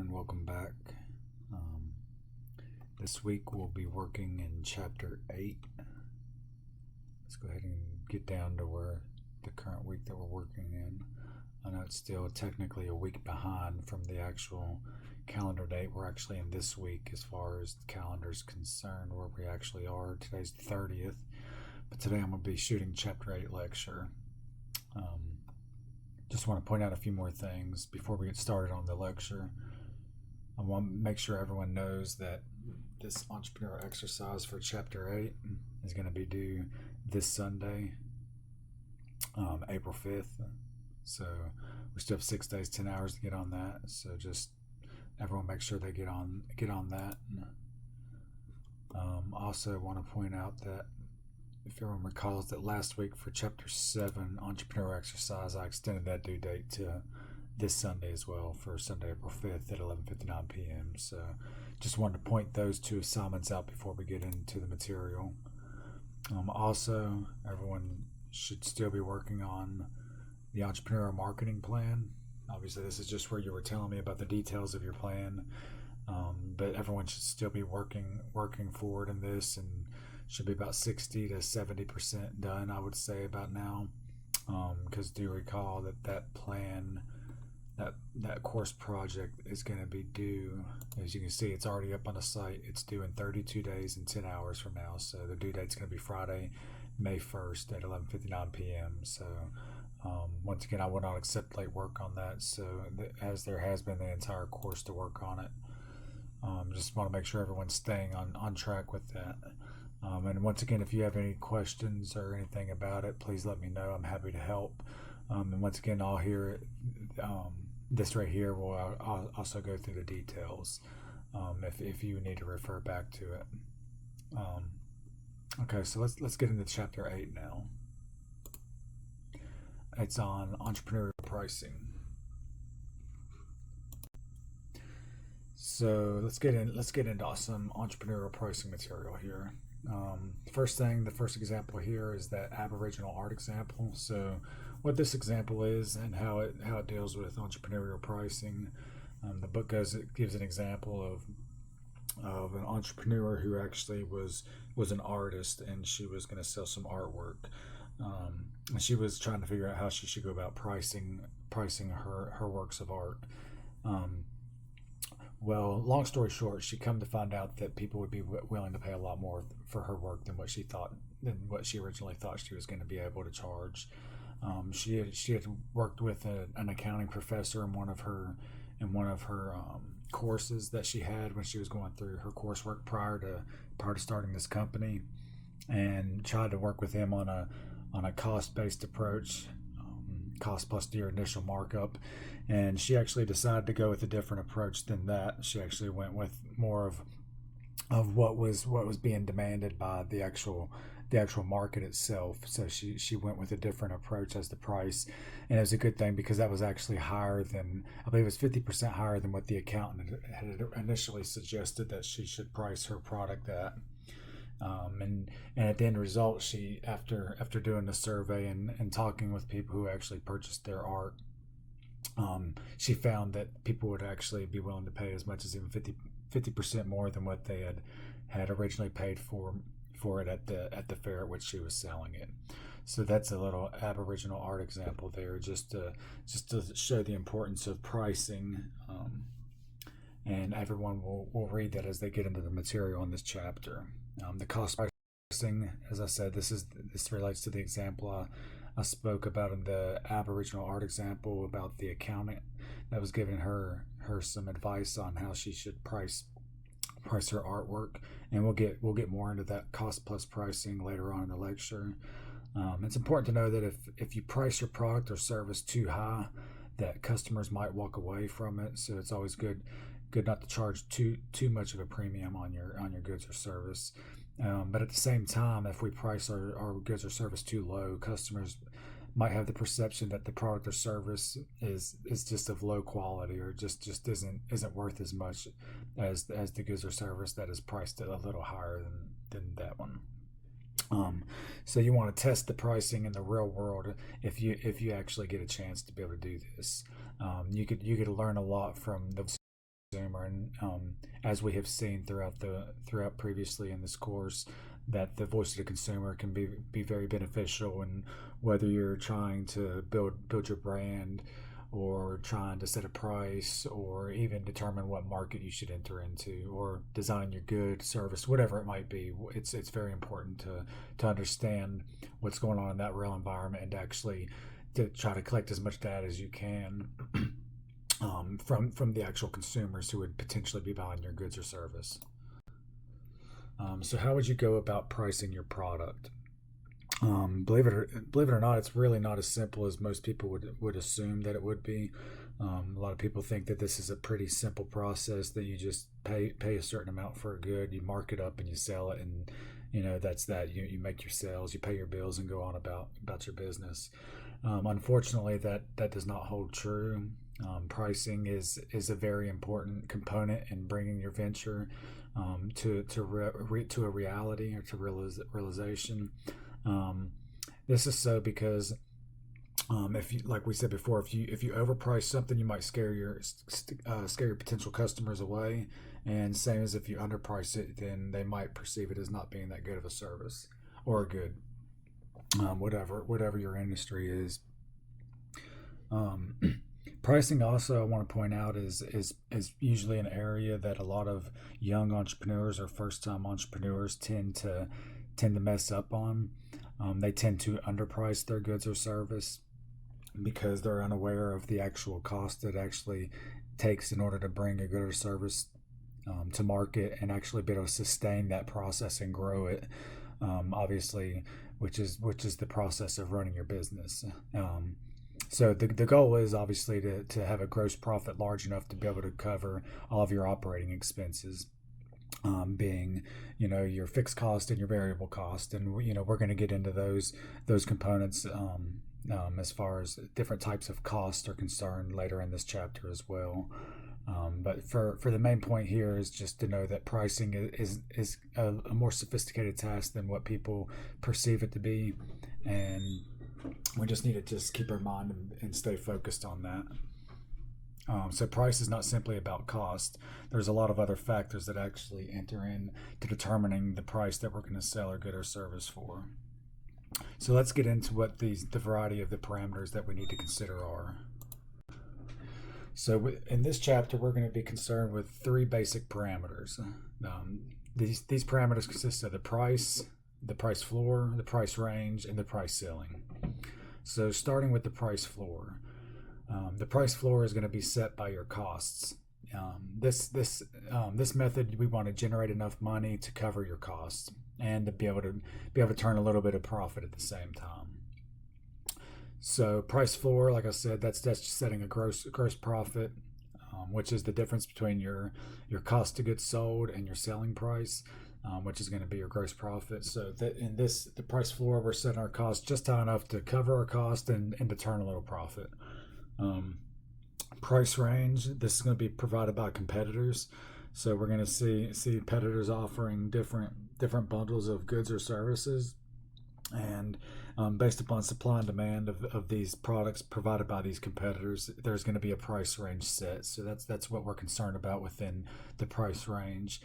everyone, welcome back. Um, this week we'll be working in chapter 8. Let's go ahead and get down to where the current week that we're working in. I know it's still technically a week behind from the actual calendar date. We're actually in this week as far as the calendar is concerned, where we actually are. Today's the 30th, but today I'm going to be shooting chapter 8 lecture. Just want to point out a few more things before we get started on the lecture. I want to make sure everyone knows that this entrepreneurial exercise for chapter 8 is going to be due this Sunday, April 5th. So we still have 6 days, 10 hours to get on that. So just everyone make sure they get on that. Also want to point out that if everyone recalls that last week for chapter 7 entrepreneur exercise, I extended that due date to this Sunday as well, for Sunday, April 5th at 11:59 p.m. So just wanted to point those two assignments out before we get into the material. Also, everyone should still be working on the entrepreneurial marketing plan. Obviously, this is just where you were telling me about the details of your plan, but everyone should still be working forward in this, and should be about 60 to 70% done, I would say, about now, because do recall that plan, that course project is going to be due, as you can see, it's already up on the site. It's due in 32 days and 10 hours from now. So the due date's going to be Friday, May 1st at 11:59 p.m. So once again, I will not accept late work on that. So as there has been the entire course to work on it, just want to make sure everyone's staying on track with that. And once again, if you have any questions or anything about it, please let me know. I'm happy to help. And once again, I'll hear it. This right here will I'll also go through the details if you need to refer back to it. Okay, so let's get into chapter 8 now. It's on entrepreneurial pricing. So let's get into some entrepreneurial pricing material here. The first example here is that Aboriginal art example. So what this example is and how it deals with entrepreneurial pricing. The book gives an example of an entrepreneur who actually was an artist, and she was going to sell some artwork. And she was trying to figure out how she should go about pricing her works of art. Well, long story short, she come to find out that people would be willing to pay a lot more for her work than what she originally thought she was going to be able to charge. She had worked with an accounting professor in one of her courses that she had when she was going through her coursework prior to starting this company, and tried to work with him on a cost-based approach. Cost plus your initial markup, and she actually decided to go with a different approach than that. She actually went with more of what was being demanded by the actual market itself. So she went with a different approach as the price, and it was a good thing because that was actually higher than, I believe it was 50% higher than what the accountant had initially suggested that she should price her product at. And at the end result, she after doing the survey and talking with people who actually purchased their art, she found that people would actually be willing to pay as much as even 50% more than what they had originally paid for it at the fair at which she was selling it. So that's a little Aboriginal art example there, just to show the importance of pricing. And everyone will read that as they get into the material in this chapter. The cost pricing, as I said, this relates to the example I spoke about in the Aboriginal art example about the accountant that was giving her some advice on how she should price her artwork, and we'll get more into that cost plus pricing later on in the lecture. It's important to know that if you price your product or service too high, that customers might walk away from it. So it's always good not to charge too much of a premium on your goods or service. But at the same time, if we price our goods or service too low, customers might have the perception that the product or service is just of low quality, or just isn't worth as much as the goods or service that is priced a little higher than that one. So you want to test the pricing in the real world if you actually get a chance to be able to do this. You could learn a lot from those consumer, and as we have seen throughout previously in this course, that the voice of the consumer can be very beneficial, and whether you're trying to build your brand, or trying to set a price, or even determine what market you should enter into, or design your good service, whatever it might be. It's very important to understand what's going on in that real environment, and to actually to try to collect as much data as you can from the actual consumers who would potentially be buying your goods or service. So how would you go about pricing your product? Believe it or not, it's really not as simple as most people would assume that it would be. A lot of people think that this is a pretty simple process, that you just pay a certain amount for a good, you mark it up and you sell it, and that's that. You make your sales, you pay your bills, and go on about your business. Unfortunately, that does not hold true. Pricing is a very important component in bringing your venture to a reality, or to realization. This is so because if you, like we said before, if you overprice something, you might scare your potential customers away, and same as if you underprice it, then they might perceive it as not being that good of a service or a good, whatever your industry is. Um, Pricing also, I want to point out, is usually an area that a lot of young entrepreneurs or first time entrepreneurs tend to mess up on. They tend to underprice their goods or service because they're unaware of the actual cost that it actually takes in order to bring a good or service to market, and actually be able to sustain that process and grow it. Obviously, which is the process of running your business. So the goal is obviously to have a gross profit large enough to be able to cover all of your operating expenses, being your fixed cost and your variable cost, and we're going to get into those components, as far as different types of costs are concerned later in this chapter as well. But for the main point here is just to know that pricing is a more sophisticated task than what people perceive it to be, and we just need to just keep our mind and stay focused on that. So price is not simply about cost. There's a lot of other factors that actually enter in to determining the price that we're going to sell our good or service for. So let's get into what the variety of the parameters that we need to consider are. So in this chapter, we're going to be concerned with three basic parameters. These parameters consist of the price floor, the price range, and the price ceiling. So starting with the price floor. The price floor is going to be set by your costs. This method, we want to generate enough money to cover your costs, and to be able to turn a little bit of profit at the same time. So price floor, like I said, that's just setting a gross profit, which is the difference between your cost of goods sold and your selling price, which is going to be your gross profit. So that in the price floor, we're setting our cost just high enough to cover our cost and to turn a little profit. Price range, this is going to be provided by competitors. So we're going to see competitors offering different bundles of goods or services, and based upon supply and demand of these products provided by these competitors, there's going to be a price range set. So that's what we're concerned about within the price range.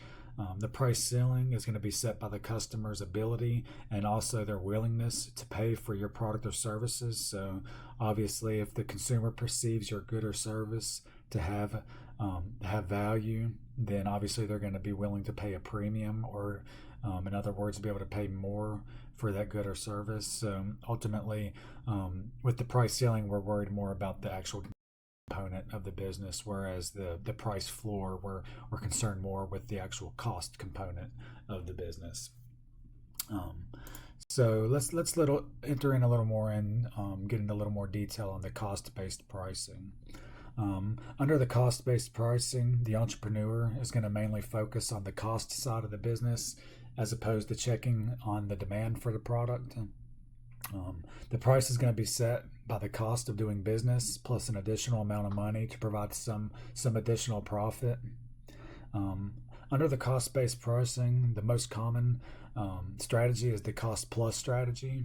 The price ceiling is going to be set by the customer's ability and also their willingness to pay for your product or services. So obviously, if the consumer perceives your good or service to have value, then obviously they're going to be willing to pay a premium, or in other words, be able to pay more for that good or service. So ultimately, with the price ceiling, we're worried more about the actual component of the business, whereas the price floor, we're concerned more with the actual cost component of the business. So let's enter in a little more and get into a little more detail on the cost-based pricing. Under the cost-based pricing, the entrepreneur is going to mainly focus on the cost side of the business, as opposed to checking on the demand for the product. The price is going to be set by the cost of doing business plus an additional amount of money to provide some additional profit. Under the cost-based pricing, the most common strategy is the cost plus strategy.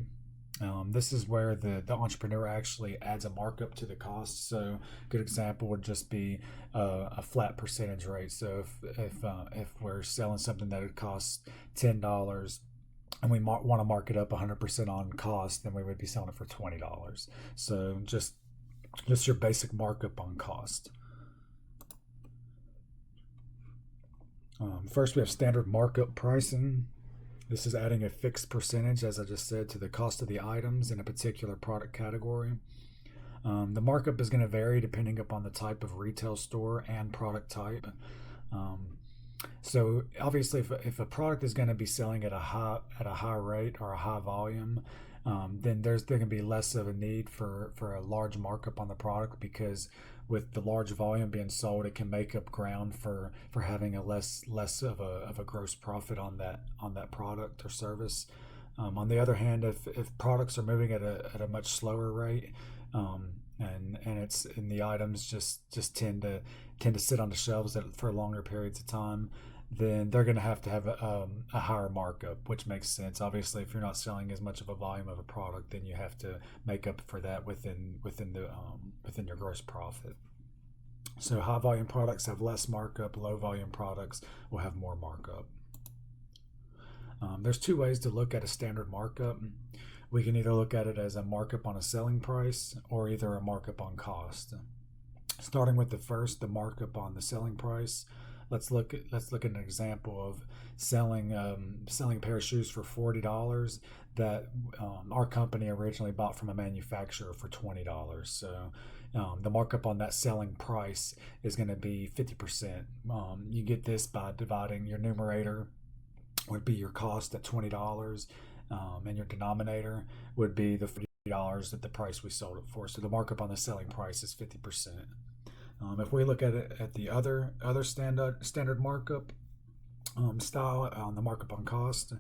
This is where the entrepreneur actually adds a markup to the cost. So a good example would just be a flat percentage rate. So if we're selling something that would cost $10 and we want to mark it up 100% on cost, then we would be selling it for $20. So just your basic markup on cost. First, we have standard markup pricing. This is adding a fixed percentage, as I just said, to the cost of the items in a particular product category. The markup is going to vary depending upon the type of retail store and product type. So obviously, if a product is going to be selling at a high rate or a high volume, then there can be less of a need for a large markup on the product, because with the large volume being sold, it can make up ground for having a less of a gross profit on that product or service. On the other hand, if products are moving at a much slower rate, and the items just tend to sit on the shelves for longer periods of time, then they're going to have a higher markup, which makes sense. Obviously, if you're not selling as much of a volume of a product, then you have to make up for that within your gross profit. So high volume products have less markup. Low volume products will have more markup. There's two ways to look at a standard markup. We can either look at it as a markup on a selling price or either a markup on cost. Starting with the markup on the selling price. Let's look at an example of selling a pair of shoes for $40 that our company originally bought from a manufacturer for $20. So the markup on that selling price is going to be 50%. You get this by dividing your numerator would be your cost at $20, and your denominator would be the $40 at the price we sold it for. So the markup on the selling price is 50%. If we look at it at the other standard markup style on the markup on cost,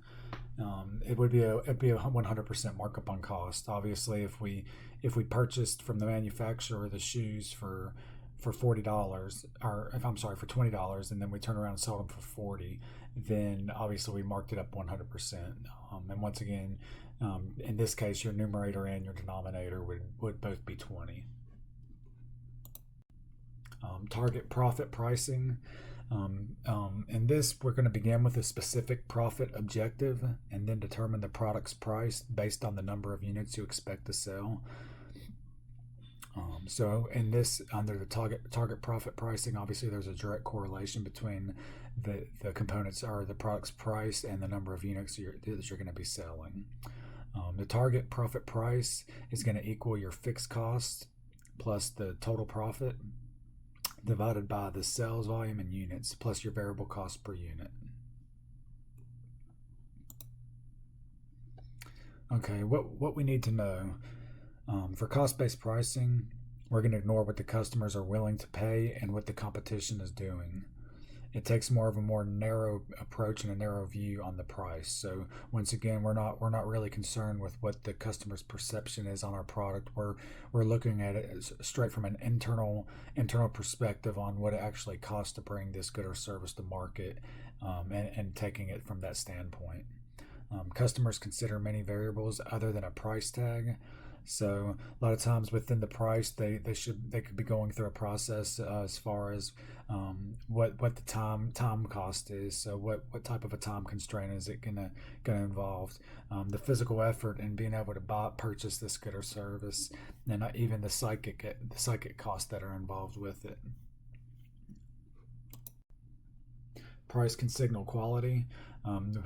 it'd be a 100% markup on cost. Obviously, if we purchased from the manufacturer the shoes for $40, or if I'm sorry, for $20, and then we turn around and sold them for $40, then obviously we marked it up 100%. And once again, in this case, your numerator and your denominator would both be 20. Target profit pricing. In this, we're going to begin with a specific profit objective and then determine the product's price based on the number of units you expect to sell. So in this, under the target profit pricing, obviously there's a direct correlation between the components or the product's price and the number of units that you're going to be selling. The target profit price is going to equal your fixed cost plus the total profit divided by the sales volume in units plus your variable cost per unit. Okay, what we need to know for cost-based pricing, we're going to ignore what the customers are willing to pay and what the competition is doing. It takes more narrow approach and a narrow view on the price. So once again, we're not really concerned with what the customer's perception is on our product. We're looking at it straight from an internal perspective on what it actually costs to bring this good or service to market, and taking it from that standpoint. Customers consider many variables other than a price tag. So a lot of times within the price, they could be going through a process as far as what the time cost is. So what type of a time constraint is it gonna involve? The physical effort and being able to purchase this good or service, and even the psychic costs that are involved with it. Price can signal quality.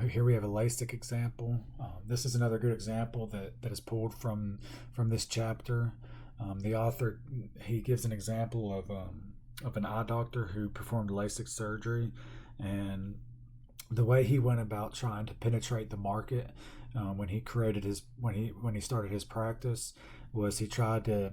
Here we have a LASIK example. This is another good example that is pulled from this chapter. The author, he gives an example of an eye doctor who performed LASIK surgery, and the way he went about trying to penetrate the market when he started his practice was he tried to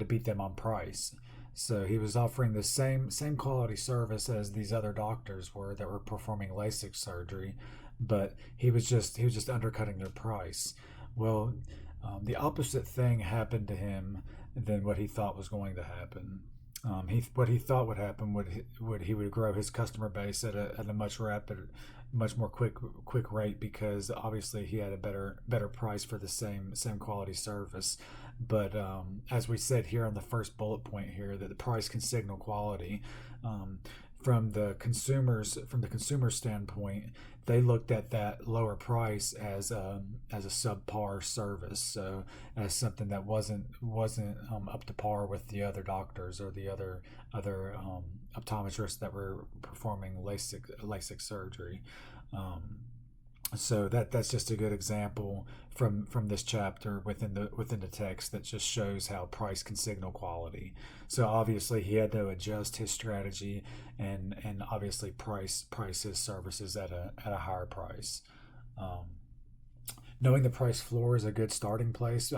beat them on price. So he was offering the same quality service as these other doctors that were performing LASIK surgery, but he was just undercutting their price. Well, the opposite thing happened to him than what he thought was going to happen. What he thought would happen would he would grow his customer base at a much more quick rate, because obviously he had a better price for the same quality service. But as we said here on the first bullet point here, that the price can signal quality. Um, from the consumer standpoint, they looked at that lower price as a subpar service, so as something that wasn't up to par with the other doctors or the other optometrists that were performing LASIK surgery. Um, so that's just a good example from this chapter within the text that just shows how price can signal quality. So obviously he had to adjust his strategy and obviously price his services at a higher price. Um, Knowing the price floor is a good starting place,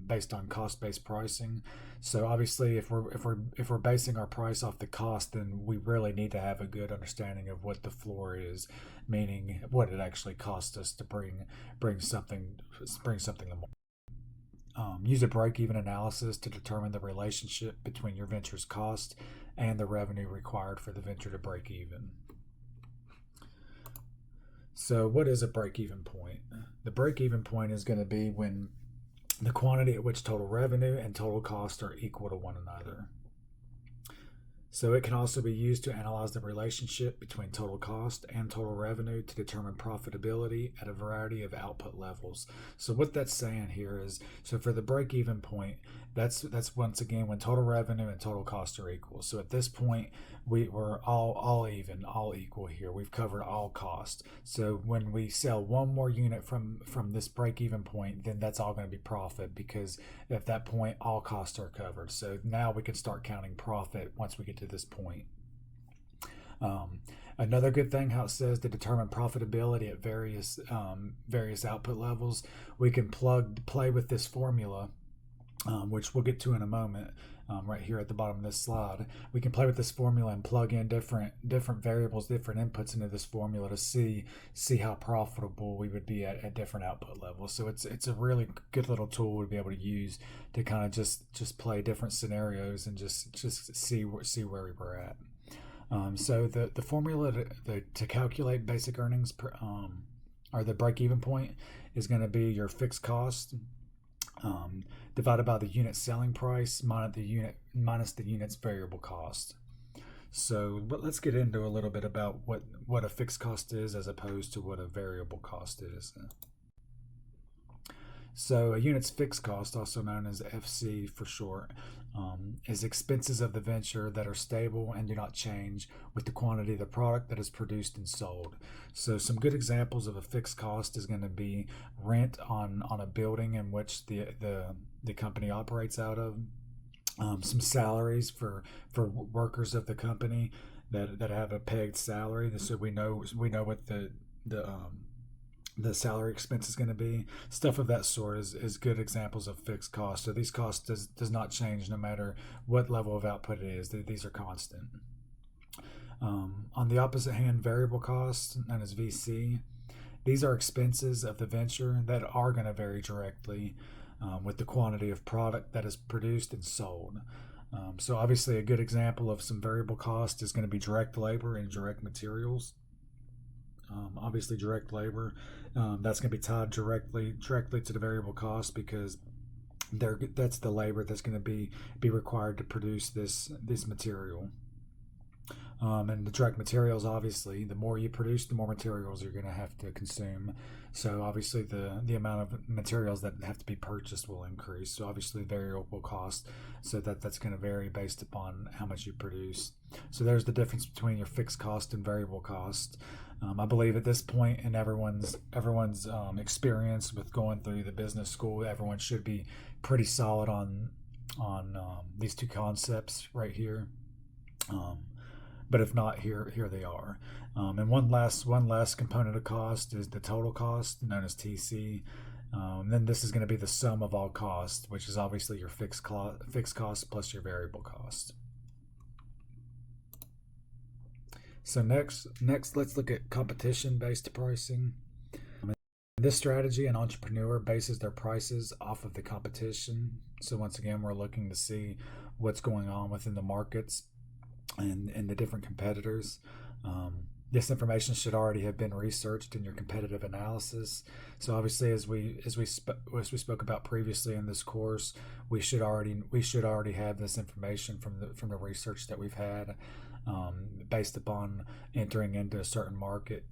based on cost-based pricing. So obviously, if we're basing our price off the cost, then we really need to have a good understanding of what the floor is, meaning what it actually costs us to bring something to market. Use a break-even analysis to determine the relationship between your venture's cost and the revenue required for the venture to break even. So, what is a break even point? The break even point is going to be when the quantity at which total revenue and total cost are equal to one another. So, it can also be used to analyze the relationship between total cost and total revenue to determine profitability at a variety of output levels. So, what that's saying here is, so for the break even point, that's once again when total revenue and total cost are equal. So at this point, we're all even, all equal here. We've covered all cost. So when we sell one more unit from this break even point, then that's all going to be profit, because at that point all costs are covered. So now we can start counting profit once we get to this point. Another good thing, how it says to determine profitability at various output levels, we can play with this formula, which we'll get to in a moment. Right here at the bottom of this slide, we can play with this formula and plug in different variables, different inputs into this formula to see how profitable we would be at different output levels. So it's a really good little tool to be able to use to kind of just play different scenarios and just see where we were at. So the formula to calculate basic earnings or the break even point is going to be your fixed cost, divided by the unit selling price minus the unit's variable cost. So, but let's get into a little bit about what a fixed cost is as opposed to what a variable cost is. So a unit's fixed cost, also known as FC for short, is expenses of the venture that are stable and do not change with the quantity of the product that is produced and sold. So some good examples of a fixed cost is going to be rent on a building in which the company operates out of, some salaries for workers of the company that have a pegged salary, so we know what the salary expense is going to be. Stuff of that sort is good examples of fixed costs. So these costs does not change no matter what level of output it is. These are constant. On the opposite hand, variable costs, known as VC, these are expenses of the venture that are going to vary directly with the quantity of product that is produced and sold. So obviously a good example of some variable cost is going to be direct labor and direct materials. Obviously direct labor, that's going to be tied directly to the variable cost, because that's the labor that's going to be required to produce this material. And the direct materials, obviously, the more you produce, the more materials you're going to have to consume. So obviously the amount of materials that have to be purchased will increase. So obviously variable cost, so that's going to vary based upon how much you produce. So there's the difference between your fixed cost and variable cost. I believe at this point in everyone's experience with going through the business school, everyone should be pretty solid on these two concepts right here. But if not, here they are. And one last component of cost is the total cost, known as TC. Then this is going to be the sum of all costs, which is obviously your fixed cost plus your variable cost. So next, let's look at competition-based pricing. In this strategy, an entrepreneur bases their prices off of the competition. So once again, we're looking to see what's going on within the markets and the different competitors. This information should already have been researched in your competitive analysis. So obviously, as we spoke about previously in this course, we should already have this information from the research that we've had, based upon entering into a certain market,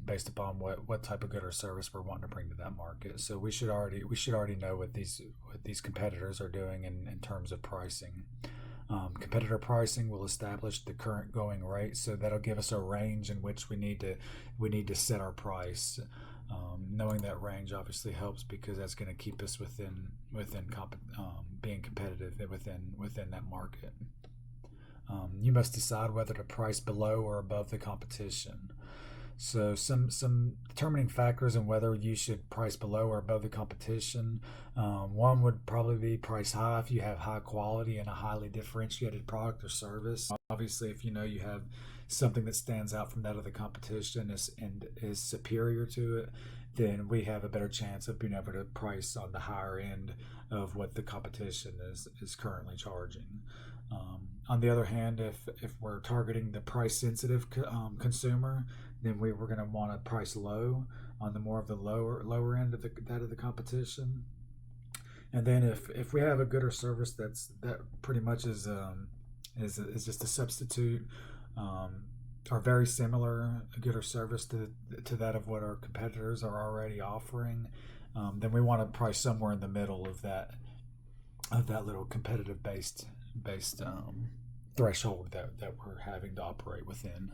based upon what type of good or service we're wanting to bring to that market. So we should already know what these competitors are doing in terms of pricing. Competitor pricing will establish the current going rate, so that'll give us a range in which we need to set our price. Knowing that range obviously helps because that's going to keep us within being competitive within that market. You must decide whether to price below or above the competition. So some determining factors in whether you should price below or above the competition. One would probably be price high if you have high quality and a highly differentiated product or service. Obviously, if you know you have something that stands out from that of the competition and is superior to it, then we have a better chance of being able to price on the higher end of what the competition is currently charging. On the other hand, if we're targeting the price sensitive consumer, then we're going to want to price low on the more of the lower end of the competition. And then if we have a good or service that pretty much is just a substitute, or very similar good or service to that of what our competitors are already offering, then we want to price somewhere in the middle of that little competitive based threshold that we're having to operate within.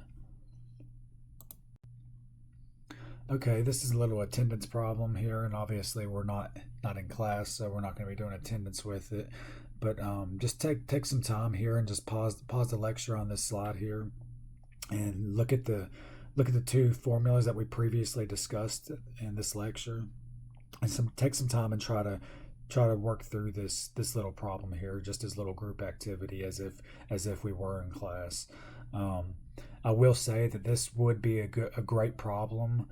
Okay, this is a little attendance problem here, and obviously we're not in class, so we're not going to be doing attendance with it. But just take some time here and just pause the lecture on this slide here, and look at the two formulas that we previously discussed in this lecture, and take some time and try to work through this little problem here, just as little group activity, as if we were in class. I will say that this would be a great problem.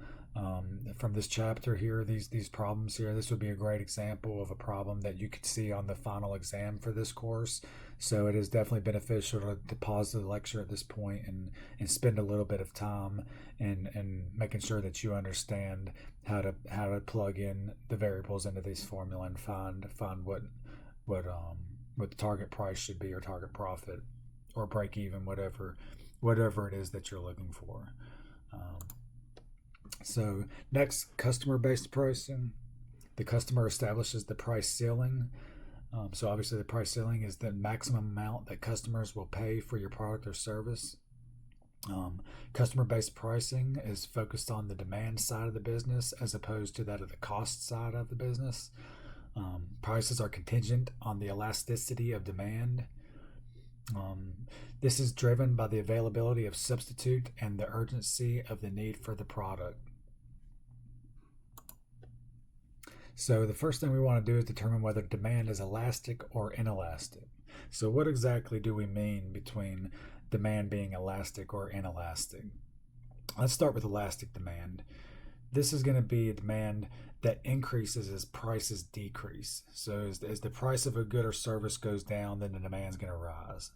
From this chapter here, these problems here, this would be a great example of a problem that you could see on the final exam for this course. So it is definitely beneficial to pause the lecture at this point and spend a little bit of time and making sure that you understand how to plug in the variables into these formula and find what the target price should be, or target profit, or break even, whatever it is that you're looking for. So next, customer-based pricing. The customer establishes the price ceiling. So obviously the price ceiling is the maximum amount that customers will pay for your product or service. Customer-based pricing is focused on the demand side of the business as opposed to that of the cost side of the business. Prices are contingent on the elasticity of demand. This is driven by the availability of substitute and the urgency of the need for the product. So the first thing we want to do is determine whether demand is elastic or inelastic. So what exactly do we mean between demand being elastic or inelastic? Let's start with elastic demand. This is going to be a demand that increases as prices decrease. So as the price of a good or service goes down, then the demand is going to rise.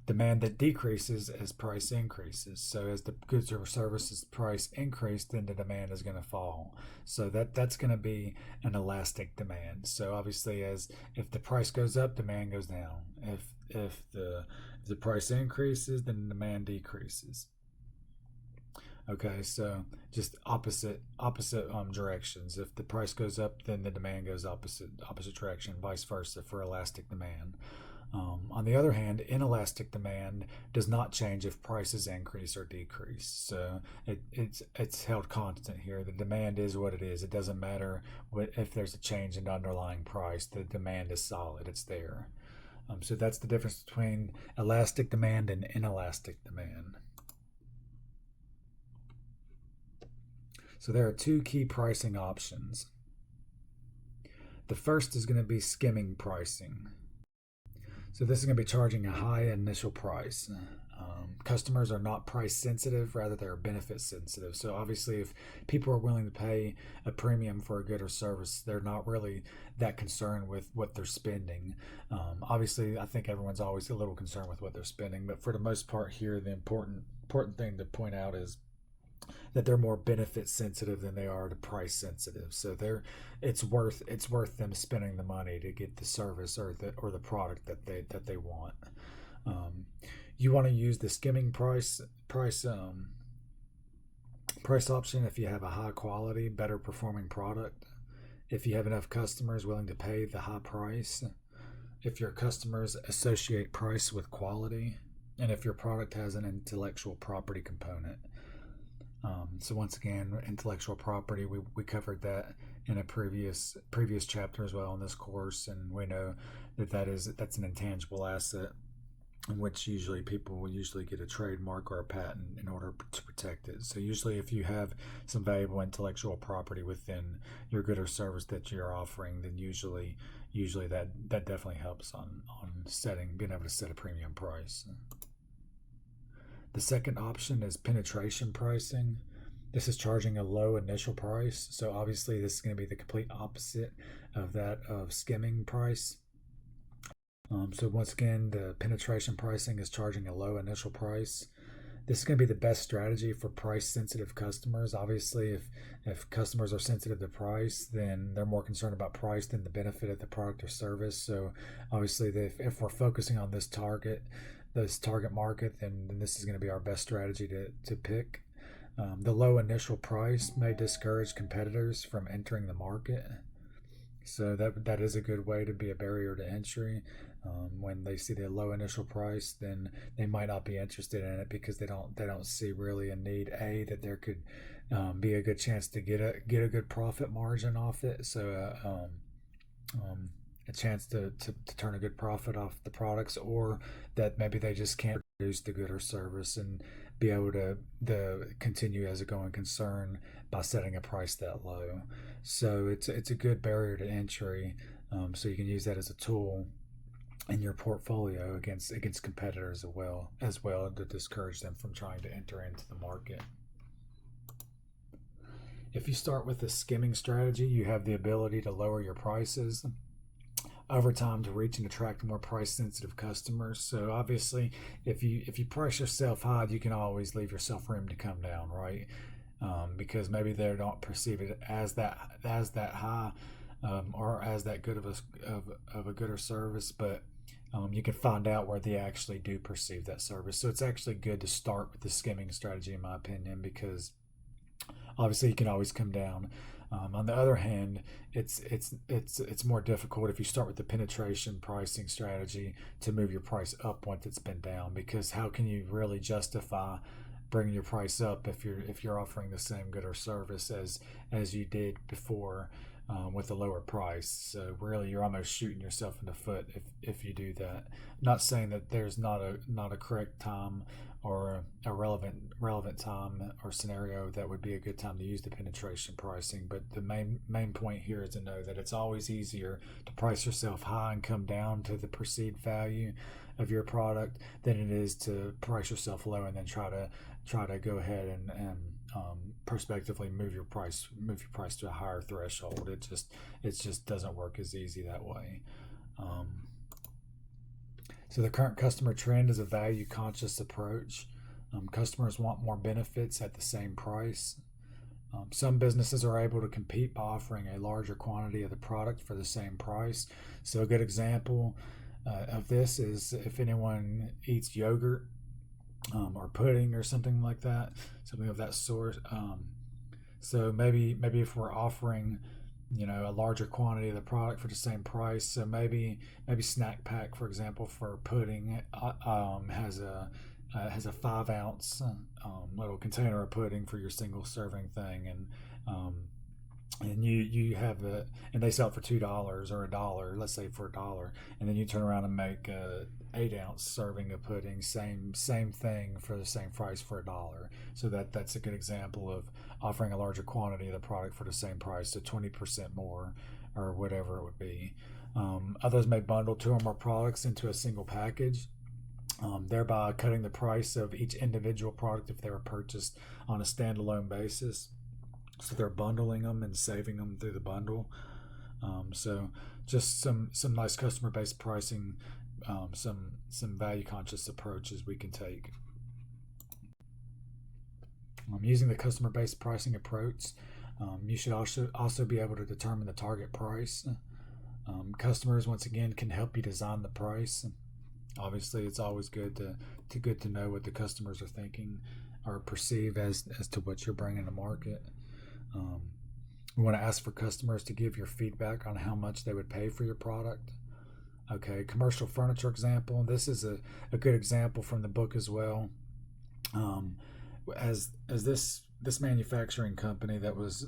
Demand that decreases as price increases. So as the goods or services price increase, then the demand is going to fall. So that's going to be an elastic demand. So obviously, if the price goes up, demand goes down. If the price increases, then demand decreases. Okay, so just opposite directions. If the price goes up, then the demand goes opposite direction. Vice versa for elastic demand. On the other hand, inelastic demand does not change if prices increase or decrease. So it's held constant here. The demand is what it is. It doesn't matter if there's a change in the underlying price. The demand is solid. It's there. So that's the difference between elastic demand and inelastic demand. So there are two key pricing options. The first is going to be skimming pricing. So this is going to be charging a high initial price. customers are not price sensitive, rather they're benefit sensitive. So obviously, if people are willing to pay a premium for a good or service, they're not really that concerned with what they're spending. Obviously, I think everyone's always a little concerned with what they're spending, but for the most part here, the important thing to point out is that they're more benefit sensitive than they are to price sensitive. So it's worth them spending the money to get the service or the product that they want. Um, you want to use the skimming price option if you have a high quality, better performing product. If you have enough customers willing to pay the high price, if your customers associate price with quality, and if your product has an intellectual property component. So once again, intellectual property, we covered that in a previous chapter as well in this course, and we know that's an intangible asset in which usually people will usually get a trademark or a patent in order to protect it. So usually if you have some valuable intellectual property within your good or service that you're offering, then usually that definitely helps on being able to set a premium price. The second option is penetration pricing. This is charging a low initial price. So obviously this is going to be the complete opposite of that of skimming price. So once again, the penetration pricing is charging a low initial price. This is going to be the best strategy for price sensitive customers. Obviously, if customers are sensitive to price, then they're more concerned about price than the benefit of the product or service. So obviously, if we're focusing on this target market, then this is going to be our best strategy to pick. The low initial price may discourage competitors from entering the market. So that is a good way to be a barrier to entry. When they see the low initial price, then they might not be interested in it because they don't see really a need that there could be a good chance to get a good profit margin off it. So a chance to turn a good profit off the products, or that maybe they just can't produce the good or service and be able to continue as a going concern by setting a price that low. So it's a good barrier to entry. So you can use that as a tool in your portfolio against competitors as well to discourage them from trying to enter into the market. If you start with a skimming strategy, you have the ability to lower your prices over time to reach and attract more price sensitive customers. So obviously, if you price yourself high, you can always leave yourself room to come down, right? Because maybe they don't perceive it as that high, or as that good of a good or service, but you can find out where they actually do perceive that service. So it's actually good to start with the skimming strategy, in my opinion, because obviously you can always come down. On the other hand, it's more difficult if you start with the penetration pricing strategy to move your price up once it's been down, because how can you really justify bringing your price up if you're offering the same good or service as you did before, with a lower price? So really, you're almost shooting yourself in the foot if you do that. I'm not saying that there's not a correct time or a relevant time or scenario that would be a good time to use the penetration pricing, but the main point here is to know that it's always easier to price yourself high and come down to the perceived value of your product than it is to price yourself low and then try to go ahead and prospectively move your price to a higher threshold. It just doesn't work as easy that way. So the current customer trend is a value conscious approach. Customers want more benefits at the same price. Some businesses are able to compete by offering a larger quantity of the product for the same price. So a good example of this is if anyone eats yogurt, or pudding or something like that, something of that sort. So maybe if we're offering a larger quantity of the product for the same price, so maybe Snack Pack, for example, for pudding, has a 5 ounce little container of pudding for your single serving thing, and you have it, and they sell it for $2 or $1, let's say for $1, and then you turn around and make a 8 ounce serving of pudding, same thing for the same price for $1. So that's a good example of offering a larger quantity of the product for the same price, so 20% more or whatever it would be. Others may bundle two or more products into a single package. thereby cutting the price of each individual product if they were purchased on a standalone basis. So they're bundling them and saving them through the bundle. So just some nice customer based pricing, some value conscious approaches we can take. Using the customer based pricing approach, you should also be able to determine the target price. Customers once again can help you design the price. Obviously, it's always good to know what the customers are thinking or perceive as to what you're bringing to market. We want to ask for customers to give your feedback on how much they would pay for your product. Okay, commercial furniture example. This is a good example from the book as well. As this manufacturing company that was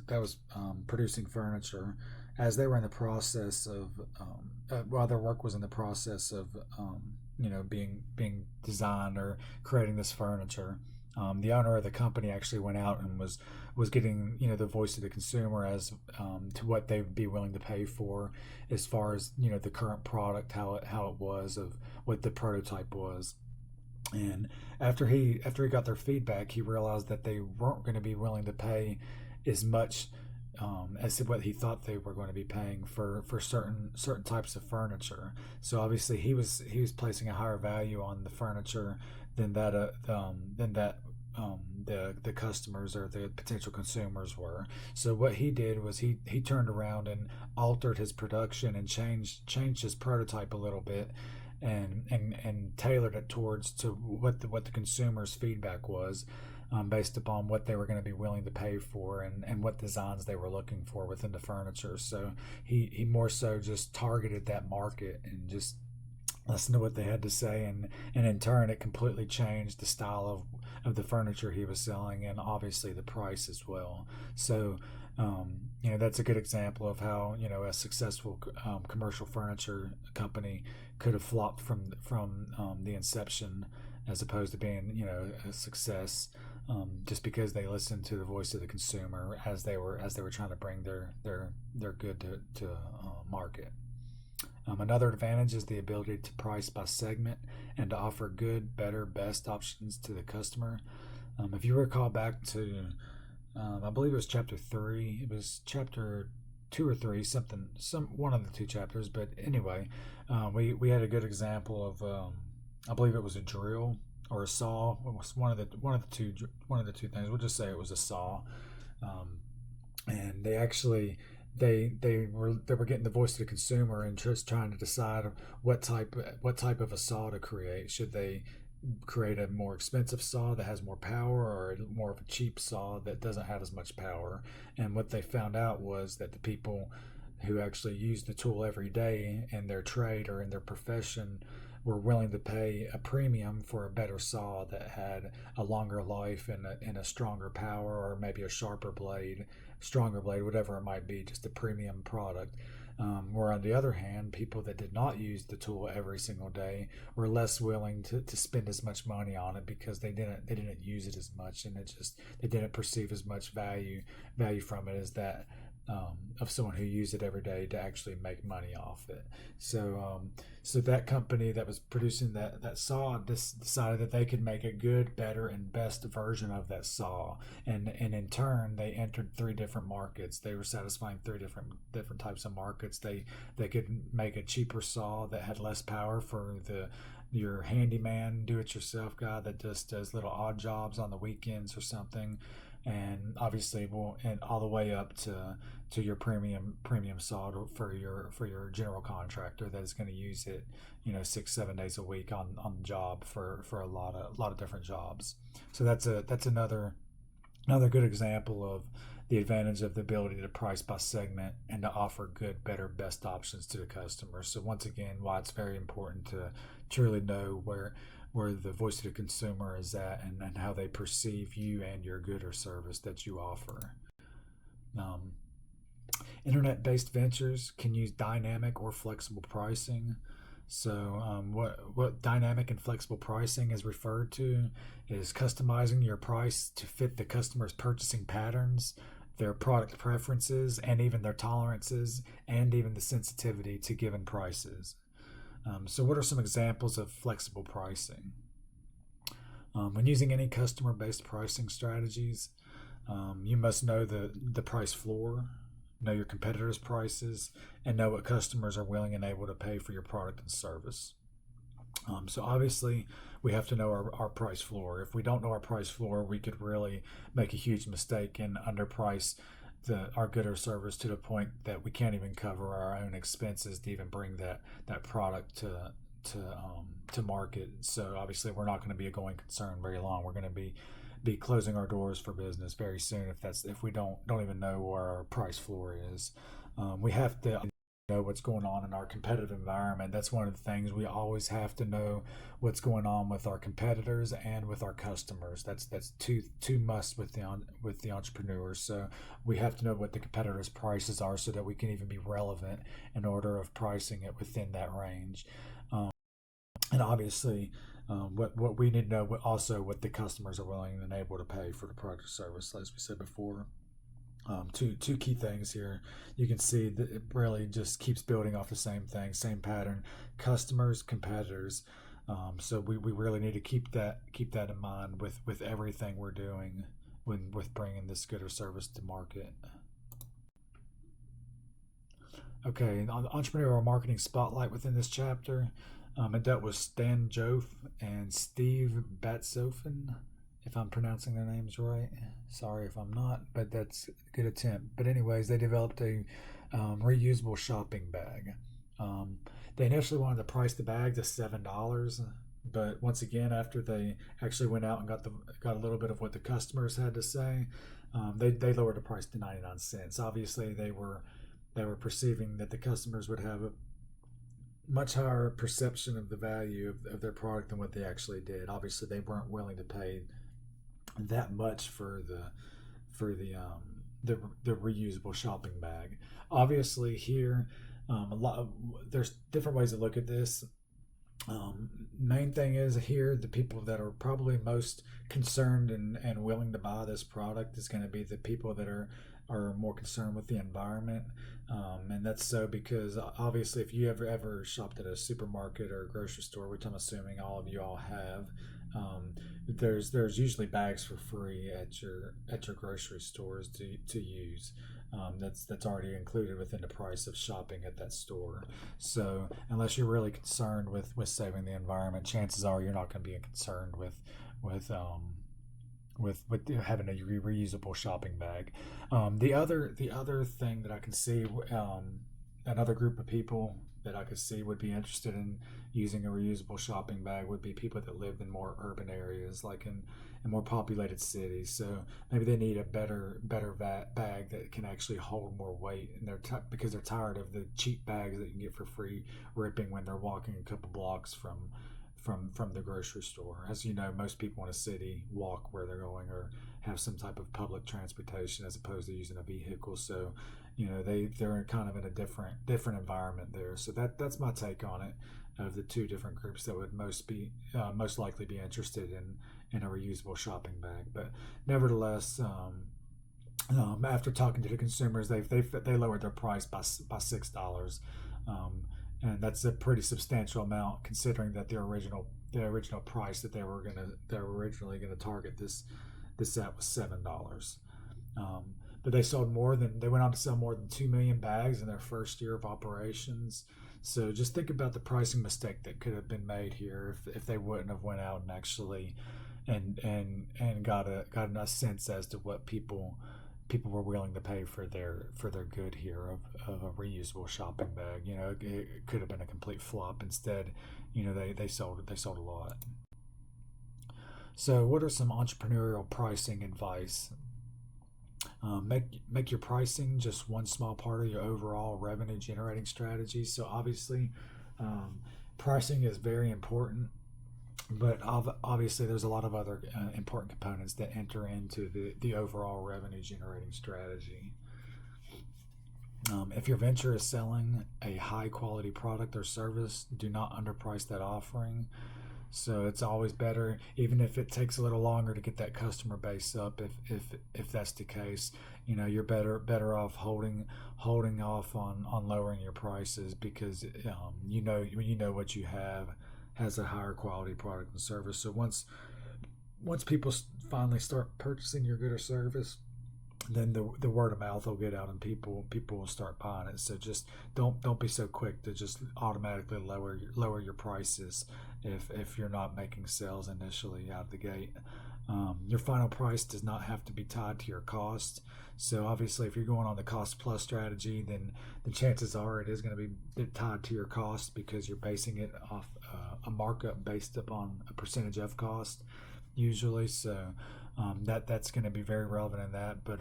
producing furniture, as they were in the process of while their work was in the process of being designed or creating this furniture, the owner of the company actually went out and was getting the voice of the consumer as to what they would be willing to pay for, as far as the current product, how it was, of what the prototype was. And after he got their feedback, he realized that they weren't going to be willing to pay as much as what he thought they were going to be paying for certain types of furniture. So obviously he was placing a higher value on the furniture than the customers or the potential consumers were. So what he did was he turned around and altered his production and changed his prototype a little bit, and tailored it towards to what the consumers' feedback was, based upon what they were going to be willing to pay for, and what designs they were looking for within the furniture. So he more so just targeted that market and just listened to what they had to say, and in turn it completely changed the style of the furniture he was selling, and obviously the price as well. So that's a good example of how a successful commercial furniture company could have flopped from the inception, as opposed to being a success, just because they listened to the voice of the consumer as they were trying to bring their good to market. Another advantage is the ability to price by segment and to offer good, better, best options to the customer. If you recall back to, I believe it was chapter 3, it was chapter 2 or 3, one of the two chapters. But anyway, we had a good example of, I believe it was a drill or a saw. It was one of the two things. We'll just say it was a saw, and they actually. They were getting the voice of the consumer and just trying to decide what type of a saw to create. Should they create a more expensive saw that has more power, or more of a cheap saw that doesn't have as much power? And what they found out was that the people who actually use the tool every day in their trade or in their profession were willing to pay a premium for a better saw that had a longer life and a stronger power, or maybe a sharper blade, stronger blade, whatever it might be, just a premium product. Where on the other hand, people that did not use the tool every single day were less willing to spend as much money on it, because they didn't use it as much, and they didn't perceive as much value from it as that, of someone who used it every day to actually make money off it. So that company that was producing that saw decided that they could make a good, better, and best version of that saw, and in turn they entered 3 different markets. They were satisfying 3 different types of markets. They could make a cheaper saw that had less power for your handyman, do-it-yourself guy that just does little odd jobs on the weekends or something, and obviously and all the way up to your premium saw for your general contractor that is going to use it 6-7 days a week on the job for a lot of different jobs. So that's another good example of the advantage of the ability to price by segment and to offer good, better, best options to the customer. So once again, why it's very important to truly know where the voice of the consumer is at, and how they perceive you and your good or service that you offer. Internet-based ventures can use dynamic or flexible pricing. So what dynamic and flexible pricing is referred to is customizing your price to fit the customer's purchasing patterns, their product preferences, and even their tolerances, and even the sensitivity to given prices. So what are some examples of flexible pricing? When using any customer-based pricing strategies, you must know the price floor, know your competitors' prices, and know what customers are willing and able to pay for your product and service. So obviously, we have to know our price floor. If we don't know our price floor, we could really make a huge mistake and underprice our good or service to the point that we can't even cover our own expenses to even bring that product to market. So obviously, we're not going to be a going concern very long. We're going to be closing our doors for business very soon if we don't even know where our price floor is. We have to know what's going on in our competitive environment. That's one of the things we always have to know what's going on with our competitors and with our customers. That's two must with the entrepreneurs. So we have to know what the competitors' prices are so that we can even be relevant in order of pricing it within that range. And obviously, what we need to know also what the customers are willing and able to pay for the product or service, as we said before. Two key things here. You can see that it really just keeps building off the same thing, same pattern: customers, competitors. So we really need to keep that in mind with everything we're doing with bringing this good or service to market. Okay, on the entrepreneurial marketing spotlight within this chapter, it dealt with Stan Jof and Steve Batsofen, if I'm pronouncing their names right. Sorry if I'm not, but that's a good attempt. But anyways, they developed a reusable shopping bag. They initially wanted to price the bag to $7, but once again, after they actually went out and got a little bit of what the customers had to say, they lowered the price to 99 cents. Obviously, they were perceiving that the customers would have a much higher perception of the value of their product than what they actually did. Obviously, they weren't willing to pay that much for the reusable shopping bag. Obviously, here there's different ways to look at this. Main thing is here the people that are probably most concerned and willing to buy this product is going to be the people that are more concerned with the environment. And that's so because obviously if you ever shopped at a supermarket or a grocery store, which I'm assuming all of you all have, there's usually bags for free at your grocery stores to use. That's already included within the price of shopping at that store. So unless you're really concerned with saving the environment, chances are you're not going to be concerned with having a reusable shopping bag. The other thing that I can see, another group of people that I could see would be interested in using a reusable shopping bag would be people that lived in more urban areas, like in more populated cities. So maybe they need a better bag that can actually hold more weight, and because they're tired of the cheap bags that you can get for free ripping when they're walking a couple blocks from the grocery store. As you know, most people in a city walk where they're going or have some type of public transportation as opposed to using a vehicle. So, they're kind of in a different environment there. So that's my take on it, of the two different groups that would most likely be interested in a reusable shopping bag. But nevertheless, after talking to the consumers, they lowered their price by $6. And that's a pretty substantial amount considering that the original price that they were originally gonna target this at was $7. But they went on to sell more than 2 million bags in their first year of operations. So just think about the pricing mistake that could have been made here if they wouldn't have went out and actually and got a sense as to what people were willing to pay for their good here of a reusable shopping bag. It could have been a complete flop. Instead, they sold a lot. So what are some entrepreneurial pricing advice? Make your pricing just one small part of your overall revenue generating strategy. So obviously, pricing is very important, but obviously there's a lot of other important components that enter into the overall revenue generating strategy. If your venture is selling a high quality product or service, do not underprice that offering. So it's always better, even if it takes a little longer to get that customer base up. If that's the case, you're better off holding off on lowering your prices, because you know what you have has a higher quality product and service. So once people finally start purchasing your good or service, then the word of mouth will get out and people will start buying it. So just don't be so quick to just automatically lower your prices if you're not making sales initially out of the gate. Your final price does not have to be tied to your cost. So obviously, if you're going on the cost plus strategy, then the chances are it is going to be tied to your cost, because you're basing it off a markup based upon a percentage of cost usually. So that's going to be very relevant in that, but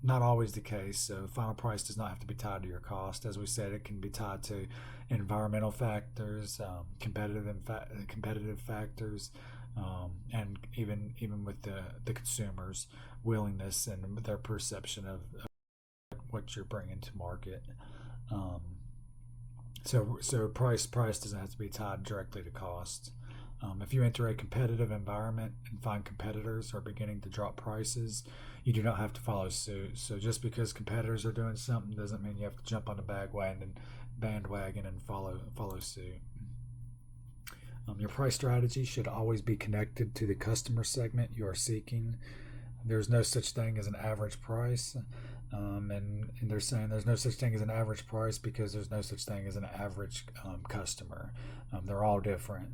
not always the case. So final price does not have to be tied to your cost. As we said, it can be tied to environmental factors, competitive factors, and even with the consumer's willingness and their perception of what you're bringing to market. Um, so price doesn't have to be tied directly to cost. If you enter a competitive environment and find competitors are beginning to drop prices, you do not have to follow suit. So just because competitors are doing something doesn't mean you have to jump on the bandwagon and follow suit. Your price strategy should always be connected to the customer segment you are seeking. There's no such thing as an average price. And they're saying there's no such thing as an average price because there's no such thing as an average customer. They're all different.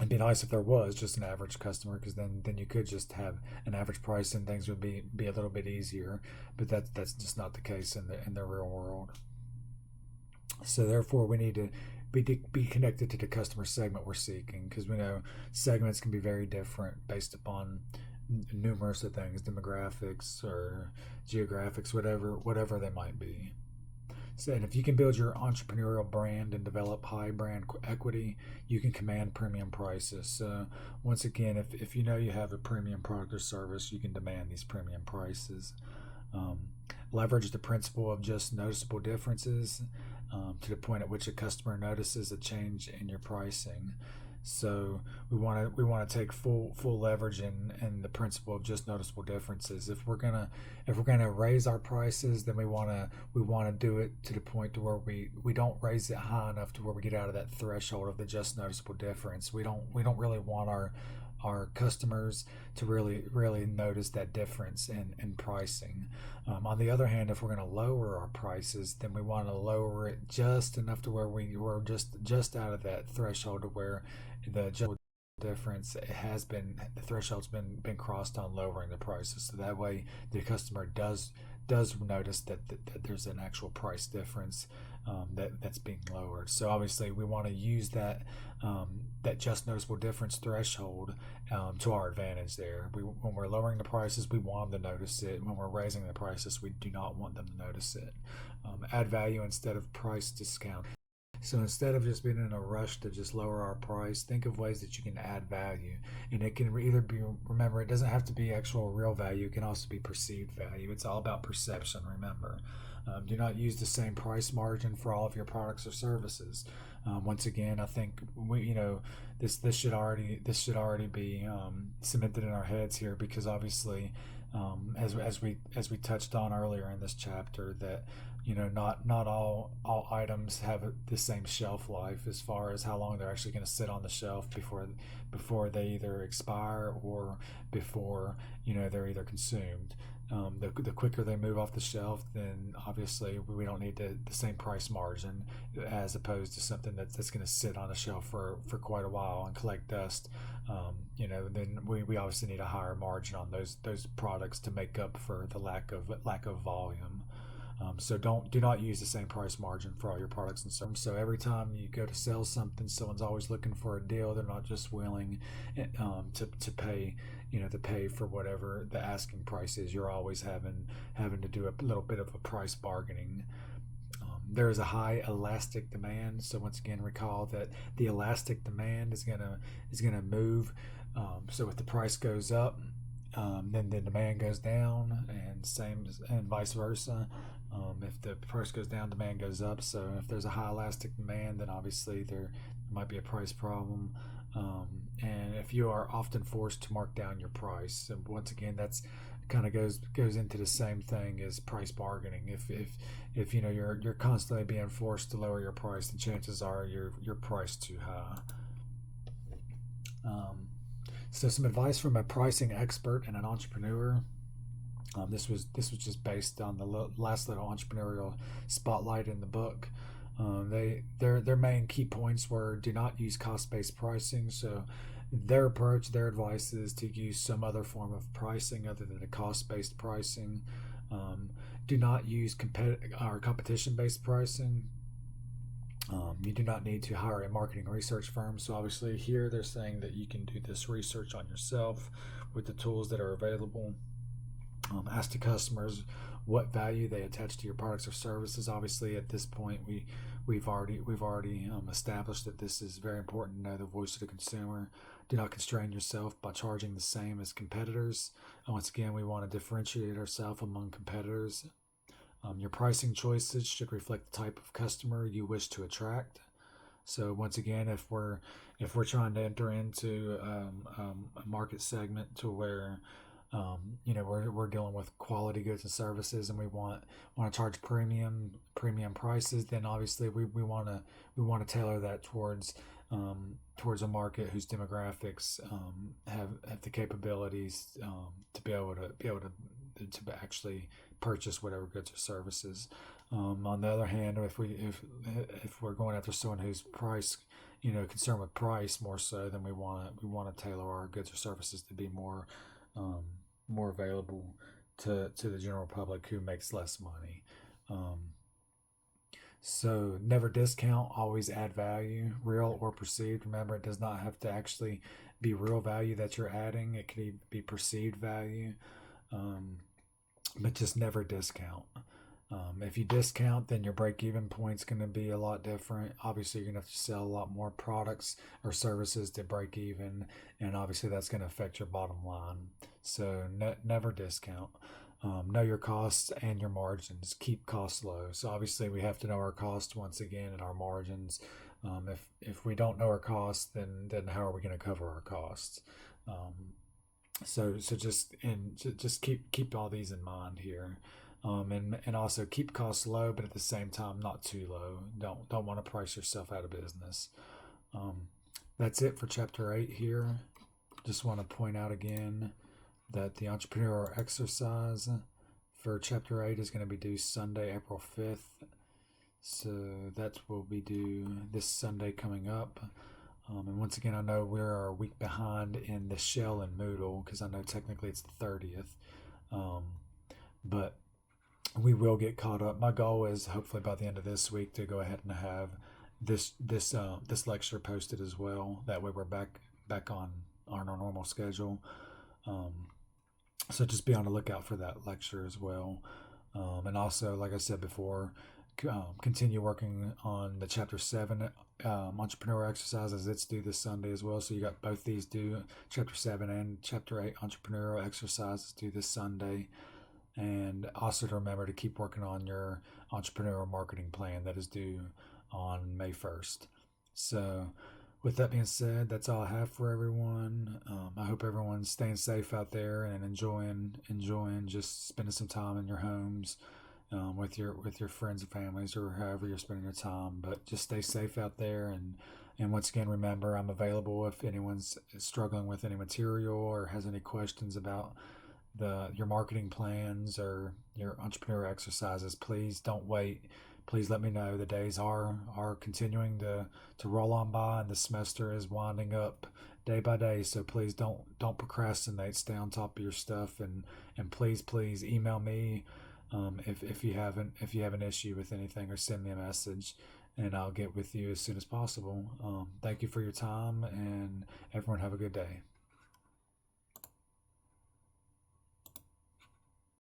It'd be nice if there was just an average customer, because then you could just have an average price and things would be a little bit easier. But that's just not the case in the real world. So therefore, we need to be connected to the customer segment we're seeking, because we know segments can be very different based upon numerous of things, demographics or geographics, whatever they might be. So, and if you can build your entrepreneurial brand and develop high brand equity, you can command premium prices. So once again, if you know you have a premium product or service, you can demand these premium prices. Um, Leverage the principle of just noticeable differences, to the point at which a customer notices a change in your pricing. So we want to take full leverage in the principle of just noticeable differences. If we're gonna raise our prices, then we want to do it to the point to where we don't raise it high enough to where we get out of that threshold of the just noticeable difference. We don't really want our customers to really notice that difference in pricing. On the other hand, if we're going to lower our prices, then we want to lower it just enough to where we're just out of that threshold to where the just difference the threshold's been crossed on lowering the prices. So that way the customer does notice that there's an actual price difference, that's being lowered. So obviously we want to use that just noticeable difference threshold, to our advantage there. When we're lowering the prices, we want them to notice it. When we're raising the prices, we do not want them to notice it. Add value instead of price discount. So instead of just being in a rush to just lower our price, think of ways that you can add value. And it can either be, remember, it doesn't have to be actual real value, it can also be perceived value. It's all about perception, remember. Do not use the same price margin for all of your products or services. Once again, I think this should already be cemented in our heads here, because obviously, as we touched on earlier in this chapter, that not all items have the same shelf life as far as how long they're actually going to sit on the shelf before they either expire or before they're either consumed. The quicker they move off the shelf, then obviously we don't need the same price margin, as opposed to something that's going to sit on a shelf for quite a while and collect dust. Then we obviously need a higher margin on those products to make up for the lack of volume. So do not use the same price margin for all your products and services. So every time you go to sell something, someone's always looking for a deal. They're not just willing to pay to pay for whatever the asking price is. You're always having to do a little bit of a price bargaining. There is a high elastic demand. So once again, recall that the elastic demand is gonna move. So if the price goes up, then the demand goes down, and vice versa. If the price goes down, demand goes up. So if there's a high elastic demand, then obviously there might be a price problem. And if you are often forced to mark down your price, and once again, that's kind of goes into the same thing as price bargaining. If you know you're constantly being forced to lower your price, then chances are you're priced too high. So some advice from a pricing expert and an entrepreneur. This was just based on the last little entrepreneurial spotlight in the book. Their main key points were: do not use cost based pricing. So their advice is to use some other form of pricing other than a cost based pricing. Um, do not use competition based pricing. You do not need to hire a marketing research firm. So obviously here they're saying that you can do this research on yourself with the tools that are available. Ask the customers what value they attach to your products or services. Obviously, at this point, we've already established that this is very important to know the voice of the consumer. Do not constrain yourself by charging the same as competitors. And once again, we want to differentiate ourselves among competitors. Your pricing choices should reflect the type of customer you wish to attract. So once again, if we're trying to enter into a market segment to where we're dealing with quality goods and services, and we want to charge premium prices, then obviously we want to tailor that towards a market whose demographics have the capabilities to be able to actually purchase whatever goods or services. On the other hand, if we're going after someone who's concerned with price more so, then we want to tailor our goods or services to be um, more available to the general public who makes less money. Um, so never discount, always add value, real or perceived. Remember, it does not have to actually be real value that you're adding. It can be perceived value, um, but just never discount. If you discount, then your break even point's going to be a lot different. Obviously, you're going to have to sell a lot more products or services to break even, and obviously, that's going to affect your bottom line. So, never discount. Know your costs and your margins. Keep costs low. So, obviously, we have to know our costs once again and our margins. If we don't know our costs, then how are we going to cover our costs? Um, so just keep all these in mind here, and also keep costs low, but at the same time not too low. Don't want to price yourself out of business. Um, that's it for chapter 8 here. Just want to point out again that the entrepreneurial exercise for chapter 8 is going to be due Sunday, April 5th. So that will be due this Sunday coming up. And once again, I know we're a week behind in the shell and Moodle because I know technically it's the 30th. Um, but we will get caught up. My goal is hopefully by the end of this week to go ahead and have this lecture posted as well. That way we're back on our normal schedule. Um, so just be on the lookout for that lecture as well. And also, like I said before, continue working on the chapter 7 entrepreneur exercises. It's due this Sunday as well. So you got both these due, chapter 7 and chapter 8 entrepreneurial exercises due this Sunday. And also to remember to keep working on your entrepreneurial marketing plan that is due on May 1st. So with that being said, that's all I have for everyone. I hope everyone's staying safe out there and enjoying just spending some time in your homes, with your friends and families, or however you're spending your time. But just stay safe out there, and once again, remember, I'm available if anyone's struggling with any material or has any questions about your marketing plans or your entrepreneur exercises. Please don't wait. Please let me know. The days are continuing to roll on by, and the semester is winding up day by day. So please don't procrastinate. Stay on top of your stuff, and please email me, if you have an issue with anything, or send me a message, and I'll get with you as soon as possible. Thank you for your time, and everyone have a good day.